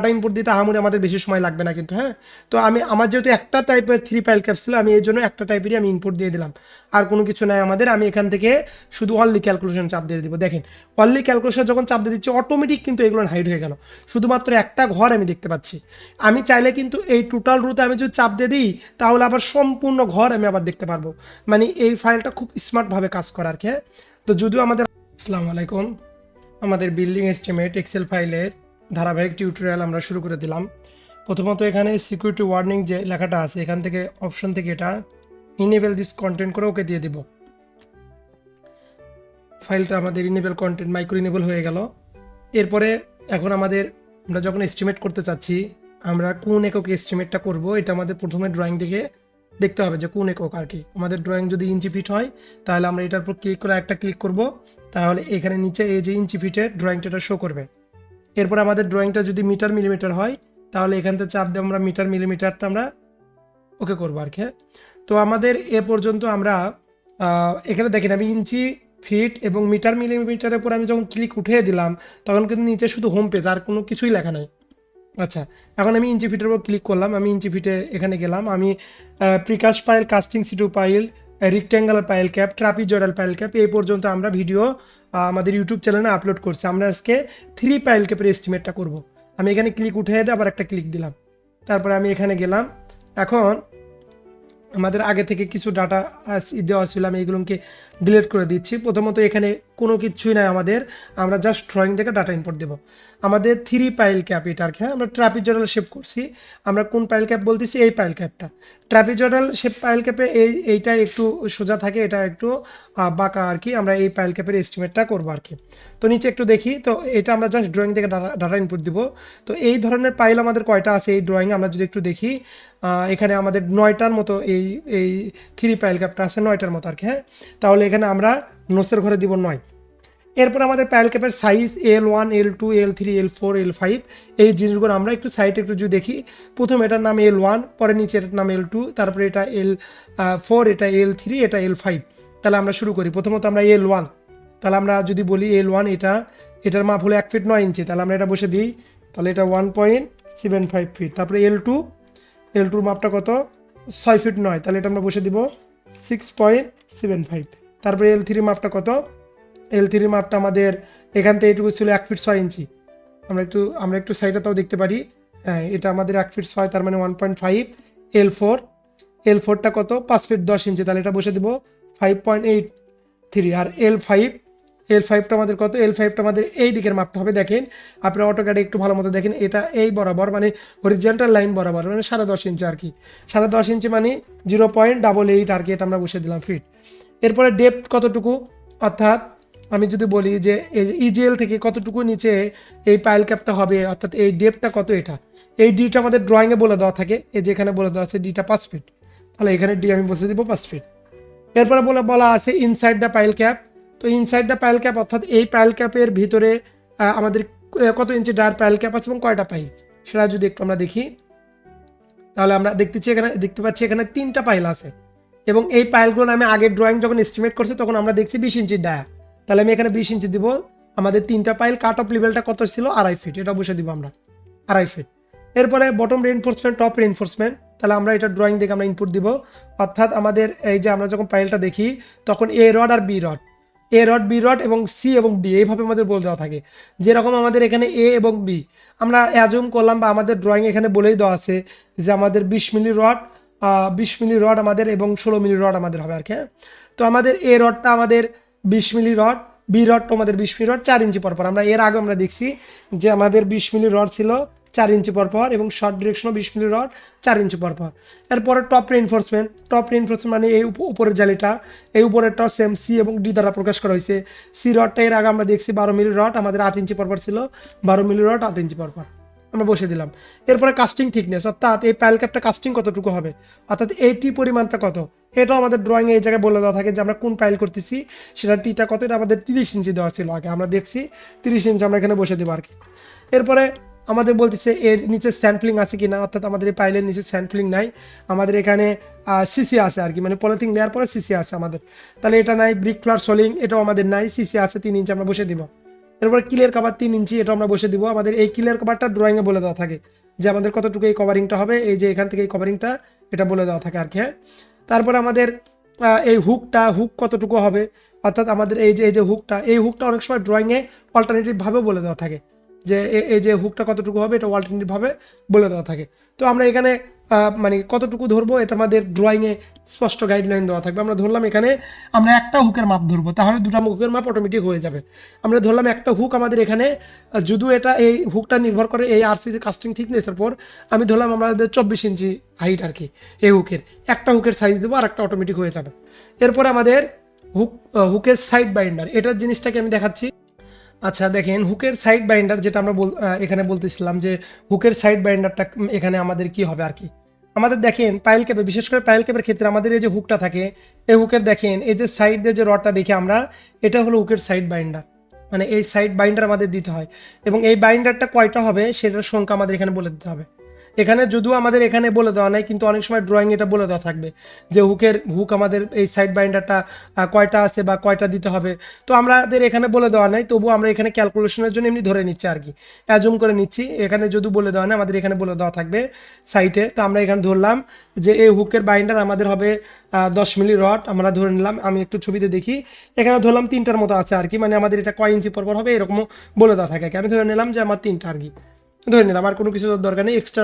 Data input দিতে আহামরি আমাদের বেশি সময় লাগবে না কিন্তু, হ্যাঁ। তো আমার যেহেতু একটা টাইপের 3 পাইল ক্যাপ ছিল, আমি এই জন্য একটা টাইপেরই আমি ইনপুট দিয়ে দিলাম, আর কোনো কিছু নাই আমাদের। আমি এখান থেকে শুধু অনলি ক্যালকুলেশন চাপ দিয়ে দিব। দেখেন অনলি ক্যালকুলেশন যখন চাপ দিয়ে দিচ্ছি অটোমেটিক কিন্তু এগুলো হাইড হয়ে গেল, শুধুমাত্র একটা ঘর আমি দেখতে পাচ্ছি। আমি চাইলে কিন্তু এই টোটাল রুতে আমি যদি চাপ দিয়ে দিই তাহলে আবার সম্পূর্ণ ঘর আমি আবার দেখতে পারবো। মানে এই ফাইলটা খুব স্মার্টভাবে কাজ করে আর কি, হ্যাঁ। তো যদিও আমাদের আসসালামু আলাইকুম, আমাদের বিল্ডিং এস্টিমেট এক্সেল ফাইলের ধারাবাহিক টিউটোরিয়াল আমরা শুরু করে দিলাম। প্রথমত এখানে সিকিউরিটি ওয়ার্নিং যে লেখাটা আছে এখান থেকে অপশন থেকে এটা ইনেবল দিস কন্টেন্ট করে ওকে দিয়ে দিব। ফাইলটা আমাদের ইনেবল কন্টেন্ট মাইক্রো ইনেবল হয়ে গেল। এরপরে এখন আমরা যখন এস্টিমেট করতে চাচ্ছি, আমরা কোন এককে এস্টিমেটটা করব এটা আমাদের প্রথমে ড্রয়িং দেখে দেখতে হবে যে কোন একক আর কি। আমাদের ড্রয়িং যদি ইঞ্চি ফিট হয় তাহলে আমরা এটার উপর ক্লিক করে একটা ক্লিক করব, তাহলে এখানে নিচে এই যে ইঞ্চি ফিটের ড্রয়িংটা শো করবে। এরপর আমাদের ড্রয়িংটা যদি মিটার মিলিমিটার হয় তাহলে এখান থেকে চাপ দিয়ে আমরা মিটার মিলিমিটারটা আমরা ওকে করবো আর কি। তো আমাদের এ পর্যন্ত আমরা এখানে দেখেন আমি ইঞ্চি ফিট এবং মিটার মিলিমিটারের উপর আমি যখন ক্লিক উঠিয়ে দিলাম তখন কিন্তু নিচে শুধু হোম পেজ, আর কোনো কিছুই লেখা নাই। আচ্ছা, এখন আমি ইঞ্চি ফিটের উপর ক্লিক করলাম, আমি ইঞ্চি ফিটে এখানে গেলাম, আমি precast pile, casting situ pile, rectangular pile cap, trapezoidal pile cap এই পর্যন্ত আমরা ভিডিও আমাদের ইউটিউব চ্যানেলে আপলোড করছি। আমরা আজকে 3 পাইল ক্যাপের এস্টিমেটটা করব। আমি এখানে ক্লিক উঠিয়ে দিয়ে আবার একটা ক্লিক দিলাম, তারপরে আমি এখানে গেলাম। এখন আমাদের আগে থেকে কিছু ডাটা দেওয়া ছিল, আমি এগুলোকে ডিলিট করে দিচ্ছি। প্রথমত এখানে কোনো কিছুই নাই আমাদের, আমরা জাস্ট ড্রয়িং থেকে ডাটা ইনপুট দেবো। আমাদের 3 পাইল ক্যাপ এটার, হ্যাঁ আমরা ট্রাপিজয়েডাল শেপ করছি। আমরা কোন পাইল ক্যাপ বলতেছি? এই পাইল ক্যাপটা। ট্রাপিজয়েডাল শেপ পাইল ক্যাপে এইটা একটু সোজা থাকে, এটা একটু বাঁকা আর কি। আমরা এই পাইল ক্যাপের এস্টিমেটটা করবো আর কি। তো নিচে একটু দেখি, তো এটা আমরা জাস্ট ড্রয়িং থেকে ডাটা ইনপুট দিব। তো এই ধরনের পাইল আমাদের কয়টা আছে এই ড্রয়িং আমরা যদি একটু দেখি, এখানে আমাদের 9টার মতো এই এই 3 পাইল ক্যাপটা আছে 9টার মতো আর কি, হ্যাঁ। তাহলে এখানে আমরা নোসের ঘরে দিব 9। এরপর আমাদের pile ক্যাপের size L1, L2, L3, L4, L5 এই জিনিসগুলো আমরা একটু সাইডে একটু যদি দেখি, প্রথম এটার নাম L1, পরে নিচে এটার নাম L2, তারপরে এটা L4, এটা L3, এটা L5। তাহলে আমরা শুরু করি। প্রথমত আমরা L1, তাহলে আমরা যদি বলি L1 এটার মাপ হলো 1 ফিট 9 ইঞ্চি, তাহলে আমরা এটা বসে দিই, তাহলে এটা 1.75 ফিট। তারপরে L2 মাপটা কত? 6 ফিট 9, তাহলে এটা আমরা বসে দিব 6.75। তারপরে L3 মাপটা কত? L3 মাপটা আমাদের এখান থেকে এটুকু ছিল 1 ফিট 6 ইঞ্চি। আমরা একটু সাইডে তাও দেখতে পারি, হ্যাঁ এটা আমাদের 1 ফিট 6, তার মানে 1.5। L4টা কত? 5 ফিট 10 ইঞ্চি, তাহলে এটা বসে দিব 5.83। আর L5টা আমাদের কত? L5টা আমাদের এই দিকের মাপটা হবে। দেখেন আপনারা অটোক্যাডে একটু ভালো মতো দেখেন, এটা এই বরাবর মানে হরিজন্টাল লাইন বরাবর, মানে 10.5 ইঞ্চি আর কি। 10.5 ইঞ্চি মানে 0.88 আর কি, এটা আমরা বসে দিলাম ফিট। এরপরে ডেপথ কতটুকু, অর্থাৎ আমি যদি বলি যে ইজিএল থেকে কতটুকু নিচে এই পাইল ক্যাপটা হবে, অর্থাৎ এই ডেপটা কত, এই ডিটা আমাদের ড্রয়িংয়ে বলে দেওয়া থাকে, এই যেখানে বলে দেওয়া আছে ডিটা 5 ফিট, তাহলে এখানে ডি আমি বসে দিব 5 ফিট। এরপরে বলা আছে ইনসাইড দ্য পাইল ক্যাপ। তো ইনসাইড দ্য পাইল ক্যাপ অর্থাৎ এই পাইল ক্যাপের ভিতরে আমাদের কত ইঞ্চি ডার পাইল ক্যাপ আছে এবং কয়টা পাইল, সেটা যদি একটু আমরা দেখি, তাহলে আমরা দেখতে পাচ্ছি এখানে 3টা পাইল আছে। এবং এই পাইলগুলো আমি আগের ড্রয়িং যখন এস্টিমেট করছি তখন আমরা দেখছি 20 ইঞ্চির ডায়া, তাহলে আমি এখানে 20 ইঞ্চি দিব। আমাদের 3টা পাইল, কাট অফ লেভেলটা কত ছিল? 2.5 ফিট, এটা বসে দিব আমরা 2.5 ফিট। এরপরে বটম রেইনফোর্সমেন্ট, টপ রেইনফোর্সমেন্ট, তাহলে আমরা এটা ড্রয়িং দেখে আমরা ইনপুট দিব। অর্থাৎ আমাদের এই যে আমরা যখন পাইলটা দেখি তখন এ রড আর বি রড, বি রড এবং সি এবং ডি এইভাবে আমাদের বলে দেওয়া থাকে। যেরকম আমাদের এখানে এ এবং বি আমরা অ্যাজুম করলাম, বা আমাদের ড্রয়িং এখানে বলেই দেওয়া আছে যে আমাদের 20 মিলি রড আমাদের এবং 16 মিলি রড আমাদের হবে আর কি। তো আমাদের এ রডটা আমাদের 20 মিলি রড, বি রডটা আমাদের 20 মিলি রড, 4 ইঞ্চি পরপর। আমরা এর আগে আমরা দেখছি যে আমাদের 20 মিলি রড ছিল 4 ইঞ্চি পরপর, এবং শর্ট ডিরেকশনও 20 মিলি রড 4 ইঞ্চি পরপর। এরপরে টপ রেইনফোর্সমেন্ট মানে এই উপরের জালিটা, এই উপরেরটাও সেম সি এবং ডি দ্বারা প্রকাশ করা হয়েছে। সি রডটা এর আগে আমরা দেখছি 12 মিলি রড আমাদের 8 ইঞ্চি পরপর ছিল, 12 মিলি রড 8 ইঞ্চি পরপর আমরা বসে দিলাম। এরপরে কাস্টিং থিকনেস, অর্থাৎ এই পাইল ক্যাপটা কাস্টিং কতটুকু হবে, অর্থাৎ এই টি পরিমাণটা কত, এটাও আমাদের ড্রয়িংয়ে এই জায়গায় বলে দেওয়া থাকে যে আমরা কোন পাইল করতেছি সেটা টিটা কত। এটা আমাদের 30 ইঞ্চি দেওয়া ছিল আগে, আমরা দেখছি 30 ইঞ্চি আমরা এখানে বসে দেবো আর কি। এরপরে আমাদের বলতেছে এর নিচে স্যাম্পলিং আছে কি না, অর্থাৎ আমাদের এই পাইলের নিচে স্যাম্পলিং নাই, আমাদের এখানে সিসি আছে আর কি, মানে পলিথিন দেওয়ার পরে সিসি আছে আমাদের, তাহলে এটা নাই। ব্রিক ফ্লোর সোলিং এটাও আমাদের নাই, সিসি আছে 3 ইঞ্চি আমরা বসে দিব। এরপরে কিলের কভার 3 ইঞ্চি, এটা আমরা বসে দিব। আমাদের এই কিলের কভারটা ড্রয়িংয়ে বলে দেওয়া থাকে যে আমাদের কতটুকু এই কভারিংটা হবে, এই যে এখান থেকে এই কভারিংটা এটা বলে দেওয়া থাকে আর কি। হ্যাঁ, তারপরে আমাদের এই হুক কতটুকু হবে, অর্থাৎ আমাদের এই যে হুকটা অনেক সময় ড্রয়িংয়ে অল্টারনেটিভভাবেও বলে দেওয়া থাকে যে এই যে হুকটা কতটুকু হবে, এটা অল্টারনেটিভভাবে বলে দেওয়া থাকে। তো আমরা এখানে মানে কতটুকু ধরবো এটা আমাদের ড্রয়িংয়ে স্পষ্ট গাইডলাইন দেওয়া থাকবে। আমরা ধরলাম এখানে আমরা একটা হুকের মাপ ধরবো, তাহলে দুটা হুকের মাপ অটোমেটিক হয়ে যাবে। আমরা ধরলাম একটা হুক আমাদের এখানে, যদিও এটা এই হুকটা নির্ভর করে এই আরসি কাস্টিং থিকনেসের উপর, আমি ধরলাম আমাদের 24 ইঞ্চি হাইট আর কি এই হুকের। একটা হুকের সাইজ দেবো আর একটা অটোমেটিক হয়ে যাবে। এরপরে আমাদের হুকের সাইড বাইন্ডার, এটার জিনিসটাকে আমি দেখাচ্ছি। আচ্ছা দেখেন, হুকের সাইড বাইন্ডার যেটা আমরা এখানে বলতেছিলাম যে হুকের সাইড বাইন্ডারটা এখানে আমাদের কি হবে আর কি। আমাদের দেখেন পাইল ক্যাপে, বিশেষ করে পাইল ক্যাপের ক্ষেত্রে আমাদের এই যে হুকটা থাকে, এই হুকের দেখেন এই যে সাইড দিয়ে যে রডটা দেখি আমরা, এটা হলো হুকের সাইড বাইন্ডার। মানে এই সাইড বাইন্ডার আমাদের দিতে হয়, এবং এই বাইন্ডারটা কয়টা হবে সেটার সংখ্যা আমাদের এখানে বলে দিতে হবে। এখানে যদিও আমাদের এখানে বলে দেওয়া নাই, কিন্তু অনেক সময় ড্রয়িং এটা বলে দেওয়া থাকবে যে হুক আমাদের এই সাইড বাইন্ডারটা কয়টা আছে বা কয়টা দিতে হবে। তো আমাদের এখানে বলে দেওয়া নাই, তবুও আমরা এখানে ক্যালকুলেশনের জন্য এমনি ধরে নিচ্ছি আর কি, অ্যাজুম করে নিচ্ছি। এখানে যদি বলে দেওয়া নাই, আমাদের এখানে বলে দেওয়া থাকবে সাইটে। তো আমরা এখানে ধরলাম যে এই হুকের বাইন্ডার আমাদের হবে 10 মিলি রড, আমরা ধরে নিলাম। আমি একটু ছবিতে দেখি, এখানে ধরলাম 3টার মতো আছে আর কি, মানে আমাদের এটা কয় ইঞ্চি পরপর হবে এরকমও বলে দেওয়া থাকে। আমি ধরে নিলাম যে আমার 3টা আর কি, ধরে নিলাম। আর কোনো কিছু দরকার নেই এক্সট্রা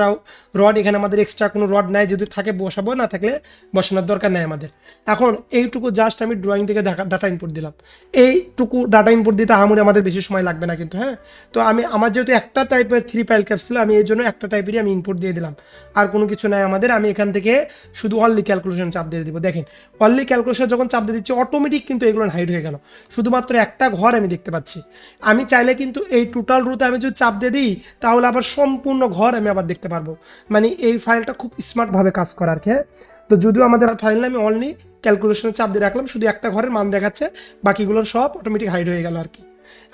রড, এখানে আমাদের এক্সট্রা কোনো রড নাই, যদি থাকে বসাবো, না থাকলে বসানোর দরকার নেই আমাদের। এখন এইটুকু জাস্ট আমি ড্রয়িং থেকে ডাটা ইনপুট দিলাম। এইটুকু ডাটা ইনপুট দিতে আহামরি আমাদের বেশি সময় লাগবে না কিন্তু। হ্যাঁ, তো আমার যেহেতু একটা টাইপের 3 পাইল ক্যাপ ছিল, আমি এই জন্য একটা টাইপেরই আমি ইনপুট দিয়ে দিলাম, আর কোনো কিছু নাই আমাদের। আমি এখান থেকে শুধু অনলি ক্যালকুলেশন চাপ দিয়ে দিব। দেখেন অনলি ক্যালকুলেশন যখন চাপ দিয়ে দিচ্ছি, অটোমেটিক কিন্তু এগুলো হাইড হয়ে গেল, শুধুমাত্র একটা ঘর আমি দেখতে পাচ্ছি। আমি চাইলে কিন্তু এই টোটাল রুতে আমি যদি চাপ দিয়ে দিই, তাহলে আবার সম্পূর্ণ ঘর আমি আবার দেখতে পারবো। মানে এই ফাইলটা খুব স্মার্টভাবে কাজ করা আর কি। তো যদিও আমাদের ফাইল না, আমি অনলি ক্যালকুলেশনে চাপ দিয়ে রাখলাম, শুধু একটা ঘরের মান দেখাচ্ছে, বাকিগুলোর সব অটোমেটিক হাইড হয়ে গেল আর কি।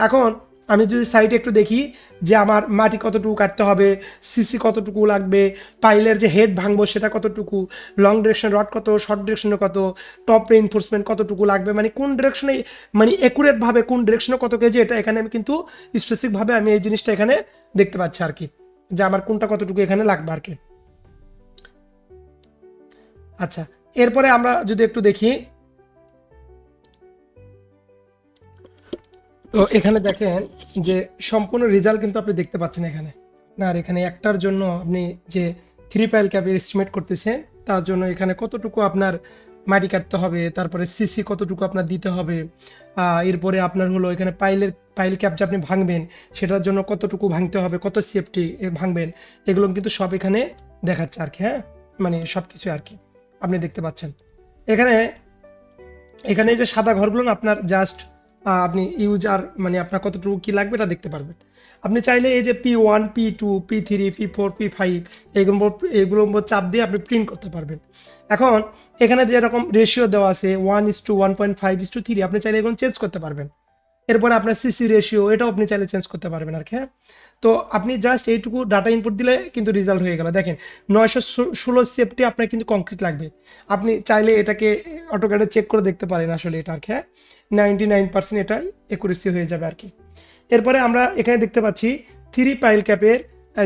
এখন আমি যদি সাইটে একটু দেখি যে আমার মাটি কতটুকু কাটতে হবে, সিসি কতটুকু লাগবে, পাইলের যে হেড ভাঙবো সেটা কতটুকু, লং ডিরেকশন রড কত, শর্ট ডিরেকশনে কত, টপ রেইনফোর্সমেন্ট কতটুকু লাগবে, মানে কোন ডিরেকশনে, মানে অ্যাকুরেটভাবে কোন ডিরেকশনে কত কেজি, এটা এখানে আমি কিন্তু স্পেসিফিকভাবে আমি এই জিনিসটা এখানে দেখতে পাচ্ছি আর কি, যে আমার কোনটা কতটুকু এখানে লাগবে আর কি। আচ্ছা, এরপরে আমরা যদি একটু দেখি, তো এখানে দেখেন যে সম্পূর্ণ রেজাল্ট কিন্তু আপনি দেখতে পাচ্ছেন এখানে। না, আর এখানে একটার জন্য আপনি যে 3 পাইল ক্যাপের এস্টিমেট করতেছেন, তার জন্য এখানে কতটুকু আপনার মাটি কাটতে হবে, তারপরে সিসি কতটুকু আপনার দিতে হবে, এরপরে আপনার হলো এখানে পাইল ক্যাপ যে আপনি ভাঙবেন সেটার জন্য কতটুকু ভাঙতে হবে, কত সেফটি ভাঙবেন, এগুলো কিন্তু সব এখানে দেখাচ্ছে আর কি। হ্যাঁ, মানে সব কিছু আর কি আপনি দেখতে পাচ্ছেন এখানে। এখানে এই যে সাদা ঘরগুলো না, আপনার জাস্ট আপনি ইউজার মানে আপনার কতটুকু কি লাগবে এটা দেখতে পারবেন। আপনি চাইলে এই যে P1 P2 P3 P4 P5 এগুলো চাপ দিয়ে আপনি প্রিন্ট করতে পারবেন। এখন এখানে যেরকম রেশিও দেওয়া আছে 1:1.5:3, আপনি চাইলে এগুলো চেঞ্জ করতে পারবেন। এরপরে আপনার সিসি রেশিও এটাও আপনি চাইলে চেঞ্জ করতে পারবেন আর কি। হ্যাঁ, তো আপনি জাস্ট এইটুকু ডাটা ইনপুট দিলে কিন্তু রেজাল্ট হয়ে গেল। দেখেন 916 সেফটি আপনার কিন্তু কংক্রিট লাগবে। আপনি চাইলে এটাকে অটোক্যাডে চেক করে দেখতে পারেন আসলে এটা আর কি। হ্যাঁ, 99% এটাই একুরেসি হয়ে যাবে আর কি। এরপরে আমরা এখানে দেখতে পাচ্ছি 3 পাইল ক্যাপের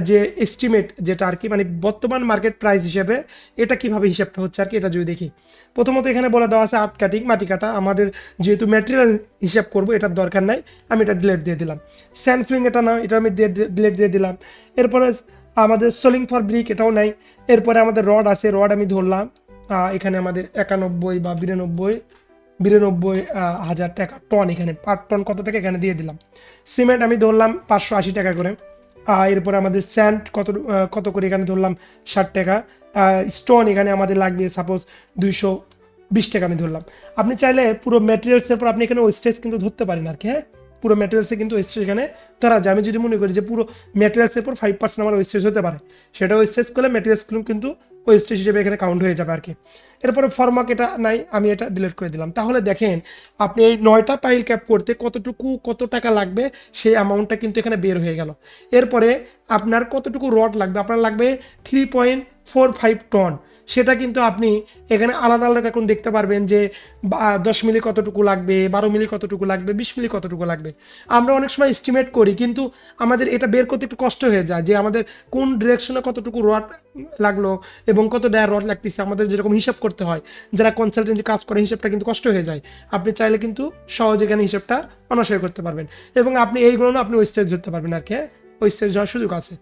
যে এস্টিমেট যেটা আর কি, মানে বর্তমান মার্কেট প্রাইস হিসেবে এটা কিভাবে হিসাবটা হচ্ছে আর কি, এটা যদি দেখি। প্রথমত এখানে বলা দেওয়া আছে আর্ট কাটিং, মাটি কাটা। আমাদের যেহেতু ম্যাটেরিয়াল হিসাব করব এটার দরকার নাই, আমি এটা ডিলেট দিয়ে দিলাম। স্যান্ড ফিলিং এটা না, এটা আমি ডিলেট দিয়ে দিলাম। এরপরে আমাদের সোলিং ফর ব্রিক এটাও নাই। এরপরে আমাদের রড আছে, রড আমি ধরলাম এখানে আমাদের 91 বা 92 হাজার টাকা টন, এখানে পার টন কত টাকা এখানে দিয়ে দিলাম। সিমেন্ট আমি ধরলাম 580 টাকা করে। এরপরে আমাদের স্যান্ড কত করে এখানে ধরলাম 60 টাকা। স্টোন এখানে আমাদের লাগবে সাপোজ 220 টাকা আমি ধরলাম। আপনি চাইলে পুরো ম্যাটেরিয়ালসের পর আপনি এখানে ওয়েস্টেজ কিন্তু ধরতে পারেন আর কি। হ্যাঁ, পুরো ম্যাটেরিয়ালসে কিন্তু ওয়েস্টেজ এখানে ধরা যায়। আমি যদি মনে করি যে পুরো ম্যাটেরিয়ালসের পর 5% আমার ওয়েস্টেজ হতে পারে, সেটা ওয়েস্টেজ করলে ম্যাটেরিয়ালসগুলো কিন্তু ওয়েস্টেজ হিসেবে এখানে কাউন্ট হয়ে যাবে আর কি। এরপরে ফরমাক এটা নাই, আমি এটা ডিলিট করে দিলাম। তাহলে দেখেন আপনি এই 9টা পাইল ক্যাপ করতে কত টাকা লাগবে সেই অ্যামাউন্টটা কিন্তু এখানে বের হয়ে গেল। এরপরে আপনার কতটুকু রড লাগবে, আপনার লাগবে 4-5 টন, সেটা কিন্তু আপনি এখানে আলাদা আলাদা এখন দেখতে পারবেন যে 10 মিলি কতটুকু লাগবে, 12 মিলি কতটুকু লাগবে, 20 মিলি কতটুকু লাগবে। আমরা অনেক সময় এস্টিমেট করি, কিন্তু আমাদের এটা বের করতে একটু কষ্ট হয়ে যায় যে আমাদের কোন ডিরেকশনে কতটুকু রড লাগলো এবং কত ডায়ার রড লাগতেছে, আমাদের যেরকম হিসাব করতে হয়, যারা কনসালটেন্সি কাজ করে হিসাবটা কিন্তু কষ্ট হয়ে যায়। আপনি চাইলে কিন্তু সহজে এখানে হিসাবটা অনায়াসে করতে পারবেন এবং আপনি এইগুলো আপনি ওয়েস্টেজ ধরতে পারবেন আর কি, ওয়েস্টেজ হওয়ার সুযোগ আছে।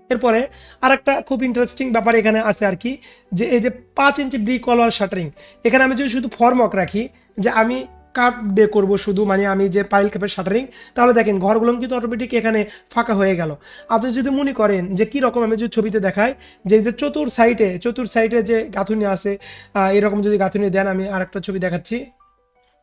এরপরে আরেকটা খুব ইন্টারেস্টিং ব্যাপার এখানে আছে আর কি, যে এই যে 5 ইঞ্চি ব্রিক ওয়াল শাটারিং, এখানে আমি যদি শুধু ফর্মক রাখি যে আমি কাঠ দিয়ে করবো শুধু, মানে আমি যে পাইল ক্যাপের শাটারিং, তাহলে দেখেন ঘরগুলো কিন্তু অটোমেটিক এখানে ফাঁকা হয়ে গেল। আপনি যদি মনে করেন যে কি রকম, আমি যদি ছবিতে দেখাই যে চতুর সাইডে যে গাঁথুনি আছে, এরকম যদি গাঁথুনি দেন, আমি আরেকটা ছবি দেখাচ্ছি,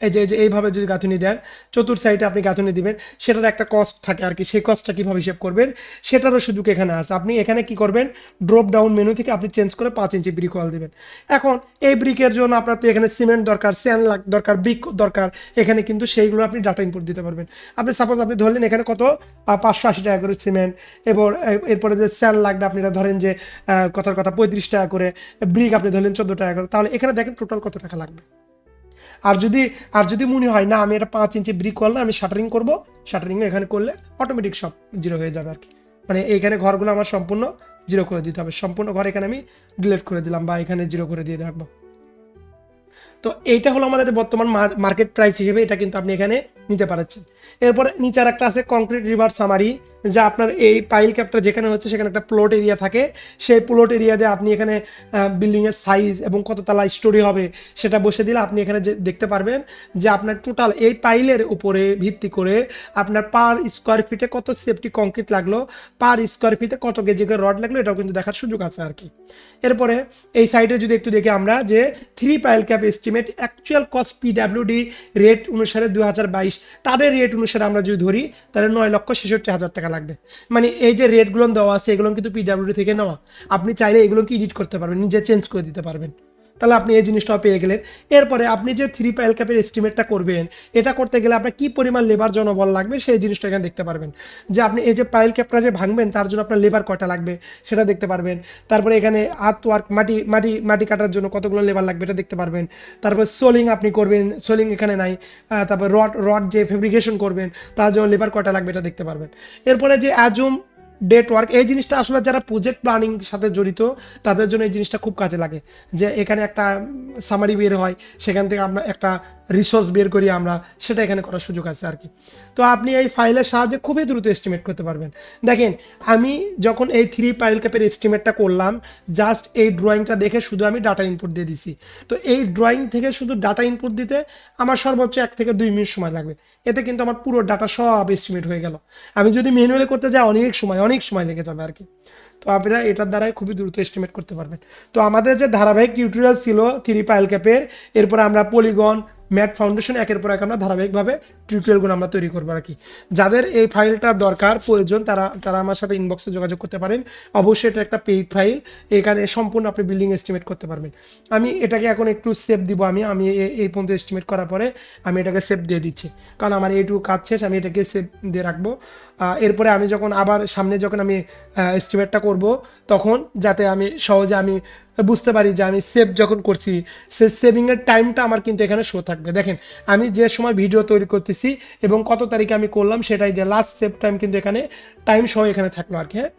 এই যে এইভাবে যদি গাঁথুনি দেন, চতুর সাইডে আপনি গাঁথুনি দিবেন, সেটার একটা কস্ট থাকে আর কি, সেই কস্টটা কীভাবে হিসেব করবেন সেটারও সুযোগ এখানে আছে। আপনি এখানে কি করবেন, ড্রপ ডাউন মেনু থেকে আপনি চেঞ্জ করে 5 ইঞ্চি ব্রিক ওয়াল দেবেন। এখন এই ব্রিকের জন্য আপনার তো এখানে সিমেন্ট দরকার, স্যান্ড দরকার, ব্রিক দরকার, এখানে কিন্তু সেইগুলো আপনি ডাটা ইনপুট দিতে পারবেন। আপনি সাপোজ আপনি ধরলেন এখানে কত 580 টাকা করে সিমেন্ট, এরপরে যে স্যান্ড লাগবে আপনি ধরেন যে কথার কথা 35 টাকা করে, ব্রিক আপনি ধরলেন 14 টাকা করে, তাহলে এখানে দেখেন টোটাল কত টাকা লাগবে। আর যদি মনে হয় না আমি এটা 5 ইঞ্চি ব্রিক ওয়াল না, আমি শাটারিং করবো, শাটারিং এখানে করলে অটোমেটিক সব জিরো হয়ে যাবে আর কি। মানে এইখানে ঘরগুলো আমার সম্পূর্ণ জিরো করে দিতে হবে, সম্পূর্ণ ঘর এখানে আমি ডিলিট করে দিলাম বা এখানে জিরো করে দিয়ে রাখবো। তো এইটা হলো আমাদের বর্তমান মার্কেট প্রাইস হিসেবে, এটা কিন্তু আপনি এখানে নিতে পারছেন। এরপরে নিচে একটা আছে কংক্রিট রিভার সামারি, যা আপনার এই পাইল ক্যাপটা যেখানে হচ্ছে সেখানে একটা প্লট এরিয়া থাকে, সেই প্লট এরিয়াতে আপনি এখানে বিল্ডিংয়ের সাইজ এবং কততলা স্টোরি হবে সেটা বসে দিলে আপনি এখানে যে দেখতে পারবেন যে আপনার টোটাল এই পাইলের উপরে ভিত্তি করে আপনার পার স্কোয়ার ফিটে কত সেফটি কংক্রিট লাগলো, পার স্কোয়ার ফিটে কত কেজি করে রড লাগলো, এটাও কিন্তু দেখার সুযোগ আছে আর কি। এরপরে এই সাইডে যদি একটু দেখি আমরা যে 3 pile cap estimate actual cost PWD rate অনুসারে 2022 তাদের রেট অনুসারে আমরা যদি ধরি তাহলে 9,66,000 টাকা লাগবে। মানে এই যে রেটগুলো দেওয়া আছে এগুলো কিন্তু পিডাব্লিউডি থেকে নেওয়া, আপনি চাইলে এগুলোকে এডিট করতে পারবেন, নিজে চেঞ্জ করে দিতে পারবেন, তাহলে আপনি এই জিনিসটাও পেয়ে গেলেন। এরপরে আপনি যে 3 পাইল ক্যাপের এস্টিমেটটা করবেন, এটা করতে গেলে আপনার কি পরিমাণ লেবার জনবল লাগবে সেই জিনিসটা এখানে দেখতে পারবেন, যে আপনি এই যে পাইল ক্যাপটা যে ভাঙবেন তার জন্য আপনার লেবার কয়টা লাগবে সেটা দেখতে পারবেন। তারপরে এখানে আর্থ ওয়ার্ক মাটি কাটার জন্য কতগুলো লেবার লাগবে এটা দেখতে পারবেন। তারপর সোলিং আপনি করবেন, সোলিং এখানে নাই। তারপর রড যে ফেব্রিকেশন করবেন তার জন্য লেবার কয়টা লাগবে এটা দেখতে পারবেন। এরপরে যে অ্যাজুম ডেট ওয়ার্ক, এই জিনিসটা আসলে যারা প্রজেক্ট প্ল্যানিং সাথে জড়িত তাদের জন্য এই জিনিসটা খুব কাজে লাগে, যে এখানে একটা সামারি বের হয়, সেখান থেকে আমরা একটা রিসোর্স বের করি আমরা, সেটা এখানে করার সুযোগ আছে আর কি। তো আপনি এই ফাইলের সাহায্যে খুবই দ্রুত এস্টিমেট করতে পারবেন। দেখেন আমি যখন এই 3 পাইল ক্যাপের এস্টিমেটটা করলাম, জাস্ট এই ড্রয়িংটা দেখে শুধু আমি ডাটা ইনপুট দিয়ে দিছি। তো এই ড্রয়িং থেকে শুধু ডাটা ইনপুট দিতে আমার সর্বোচ্চ 1 থেকে 2 মিনিট সময় লাগবে, এতে কিন্তু আমার পুরো ডাটা সব এস্টিমেট হয়ে গেল। আমি যদি ম্যানুয়ালি করতে যাই অনেক সময় লেগে যাবে আর কি। তো আপনারা এটার দ্বারাই খুবই দ্রুত এস্টিমেট করতে পারবেন। তো আমাদের যে ধারাবাহিক টিউটোরিয়াল ছিল 3 পাইল ক্যাপের, এরপর আমরা পলিগন, ম্যাট ফাউন্ডেশন একের পর এক আমরা ধারাবাহিকভাবে টিউটোরিয়ালগুলো আমরা তৈরি করবো আর কি। যাদের এই ফাইলটা দরকার প্রয়োজন তারা আমার সাথে ইনবক্সে যোগাযোগ করতে পারেন। অবশ্যই এটা একটা পেইড ফাইল, এখানে সম্পূর্ণ আপনি বিল্ডিং এস্টিমেট করতে পারবেন। আমি এটাকে এখন একটু সেভ দিব, আমি এই পর্যন্ত এস্টিমেট করার পরে আমি এটাকে সেভ দিয়ে দিচ্ছি, কারণ আমার এইটুকু কাজ শেষ, আমি এটাকে সেভ দিয়ে রাখবো। এরপরে আমি যখন আবার সামনে যখন আমি এস্টিমেটটা করব তখন যাতে আমি সহজে আমি বুঝতে পারি যে আমি সেভ যখন করছি সে সেভিংয়ের টাইমটা আমার কিন্তু এখানে শো থাকবে। দেখেন আমি যে সময় ভিডিও তৈরি করতেছি এবং কত তারিখে আমি করলাম সেটাই দিয়ে লাস্ট সেভ টাইম কিন্তু এখানে টাইম সহ এখানে থাকলো আর কি। হ্যাঁ,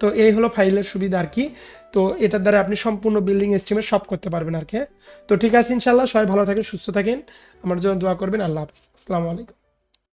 তো এই হলো ফাইলের সুবিধা আর কি। তো এটার দ্বারা আপনি সম্পূর্ণ বিল্ডিং এস্টিমেট সব করতে পারবেন আর কি। তো ঠিক আছে, ইনশাল্লাহ সবাই ভালো থাকেন, সুস্থ থাকেন, আমার জন্য দোয়া করবেন। আল্লাহ হাফিজ, আসসালামু আলাইকুম।